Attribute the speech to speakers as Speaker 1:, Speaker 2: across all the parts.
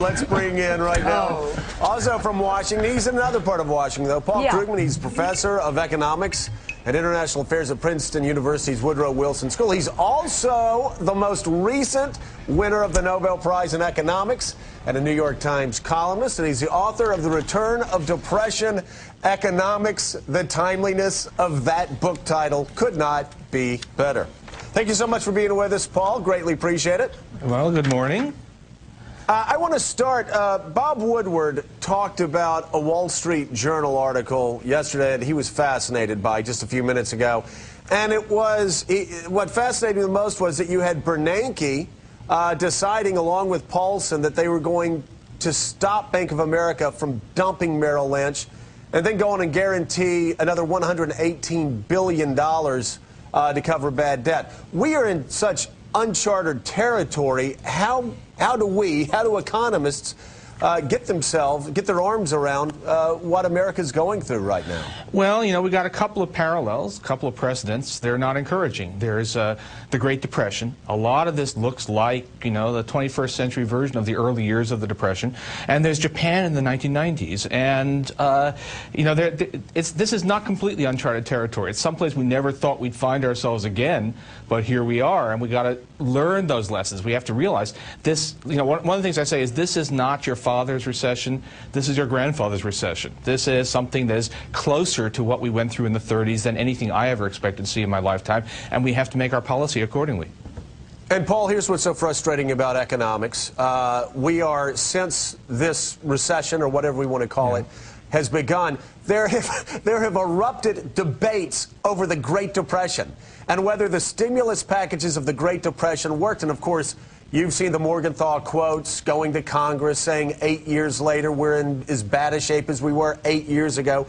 Speaker 1: Let's bring in right now, also from Washington, he's in another part of Washington, though, Paul Krugman. He's professor of economics and international affairs at Princeton University's Woodrow Wilson School. He's also the most recent winner of the Nobel Prize in Economics and a New York Times columnist, and he's the author of The Return of Depression, Economics. The timeliness of that book title could not be better. Thank you so much for being with us, Paul. Greatly appreciate it.
Speaker 2: Well, good morning.
Speaker 1: I want to start. Bob Woodward talked about a Wall Street Journal article yesterday that he was fascinated by just a few minutes ago. And it was, what fascinated me the most was that you had Bernanke deciding, along with Paulson, that they were going to stop Bank of America from dumping Merrill Lynch and then go on and guarantee another $118 billion to cover bad debt. We are in such uncharted territory. How do economists get their arms around what America's going through right now?
Speaker 2: Well, you know, we got a couple of parallels, a couple of precedents. They're not encouraging. There's the Great Depression. A lot of this looks like, you know, the 21st century version of the early years of the Depression. And there's Japan in the 1990s. And, you know, this is not completely uncharted territory. It's someplace we never thought we'd find ourselves again, but here we are. And we got to learn those lessons. We have to realize this, you know, one of the things I say is this is not your father's recession. This is your grandfather's recession. This is something that is closer to what we went through in the 30s than anything I ever expected to see in my lifetime, and we have to make our policy accordingly.
Speaker 1: And Paul, here's what's so frustrating about economics. We are, since this recession, or whatever we want to call it, has begun, there have erupted debates over the Great Depression and whether the stimulus packages of the Great Depression worked. And of course, you've seen the Morgenthau quotes going to Congress saying 8 years later we're in as bad a shape as we were 8 years ago.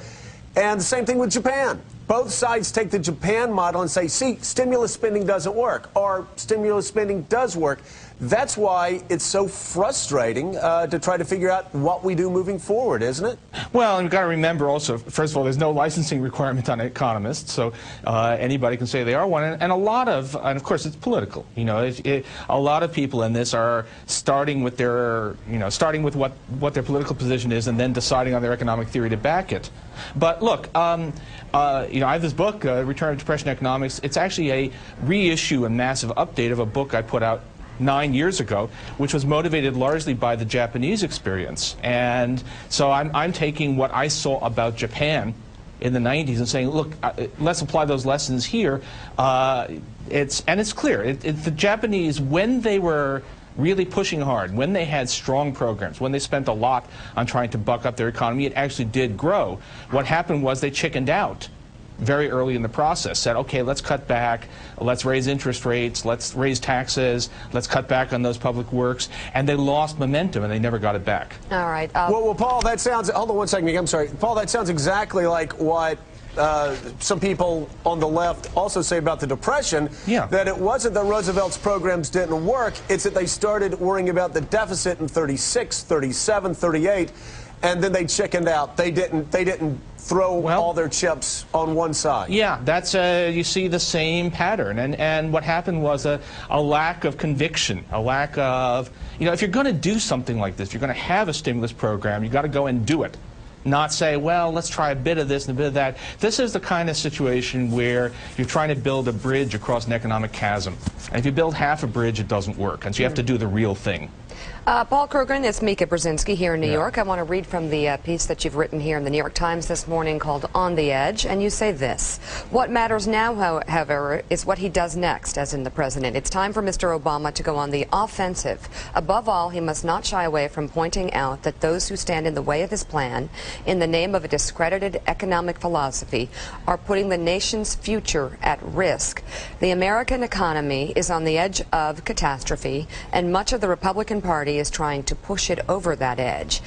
Speaker 1: And the same thing with Japan. Both sides take the Japan model and say, see, stimulus spending doesn't work, or stimulus spending does work. That's why it's so frustrating to try to figure out what we do moving forward, isn't it?
Speaker 2: Well, and you've got to remember also, first of all, there's no licensing requirement on economists, so anybody can say they are one. And of course, it's political. You know, a lot of people in this are starting with their, you know, starting with what their political position is, and then deciding on their economic theory to back it. But look, you know, I have this book, Return of Depression Economics. It's actually a reissue and massive update of a book I put out 9 years ago, which was motivated largely by the Japanese experience. And so I'm taking what I saw about Japan in the 90s and saying, look, let's apply those lessons here. It's clear. The Japanese, when they were really pushing hard, when they had strong programs, when they spent a lot on trying to buck up their economy, it actually did grow. What happened was they chickened out very early in the process, said, okay, let's cut back, let's raise interest rates, let's raise taxes, let's cut back on those public works, and they lost momentum and they never got it back.
Speaker 3: All right.
Speaker 1: Well, Paul, that sounds, hold on one second, I'm sorry. Paul, that sounds exactly like what some people on the left also say about the Depression, that it wasn't that Roosevelt's programs didn't work, it's that they started worrying about the deficit in 36, 37, 38, and then they chickened out. They didn't throw all their chips on one side.
Speaker 2: Yeah, that's you see the same pattern, and what happened was a lack of conviction, a lack of, you know, if you're going to do something like this, if you're going to have a stimulus program, you've got to go and do it. Not say, well, let's try a bit of this and a bit of that. This is the kind of situation where you're trying to build a bridge across an economic chasm. And if you build half a bridge, it doesn't work. And so you have to do the real thing.
Speaker 3: Paul Krugman, it's Mika Brzezinski here in New York. I want to read from the piece that you've written here in the New York Times this morning called On the Edge, and you say this: what matters now, however, is what he does next, as in the president. It's time for Mr. Obama to go on the offensive. Above all, he must not shy away from pointing out that those who stand in the way of his plan, in the name of a discredited economic philosophy, are putting the nation's future at risk. The American economy is on the edge of catastrophe, and much of the Republican Party is trying to push it over that edge.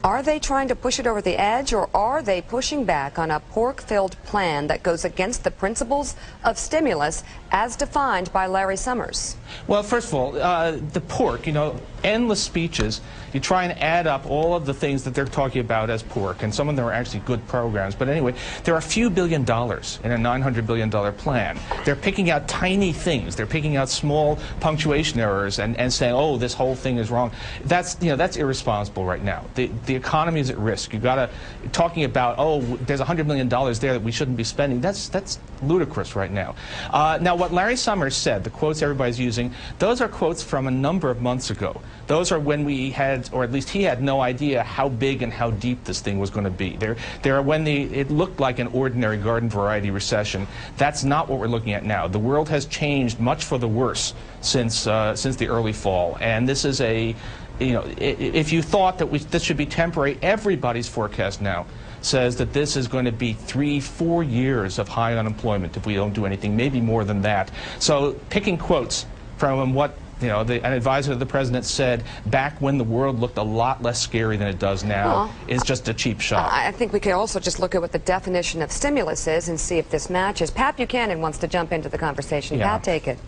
Speaker 3: Are they trying to push it over the edge, or are they pushing back on a pork-filled plan that goes against the principles of stimulus as defined by Larry Summers?
Speaker 2: Well, first of all, the pork, you know, endless speeches. You try and add up all of the things that they're talking about as pork, and some of them are actually good programs. But anyway, there are a few $1 billion in a $900 billion plan. They're picking out tiny things. They're picking out small punctuation errors and saying, oh, this whole thing is wrong. That's, you know, that's irresponsible right now. The economy is at risk. You've got to, talking about, oh, there's $100 million there that we shouldn't be spending. That's ludicrous right now. Now, what Larry Summers said, the quotes everybody's using, those are quotes from a number of months ago. Those are when we had, or at least he had no idea how big and how deep this thing was going to be. They're when it looked like an ordinary garden variety recession. That's not what we're looking at now. The world has changed much for the worse since the early fall, and this is a, you know, if you thought that this should be temporary, everybody's forecast now says that this is going to be 3-4 years of high unemployment if we don't do anything, maybe more than that. So picking quotes from what, you know, an advisor to the president said back when the world looked a lot less scary than it does now is just a cheap shot.
Speaker 3: I think we could also just look at what the definition of stimulus is and see if this matches. Pat Buchanan wants to jump into the conversation.
Speaker 4: Yeah.
Speaker 3: Pat, take it.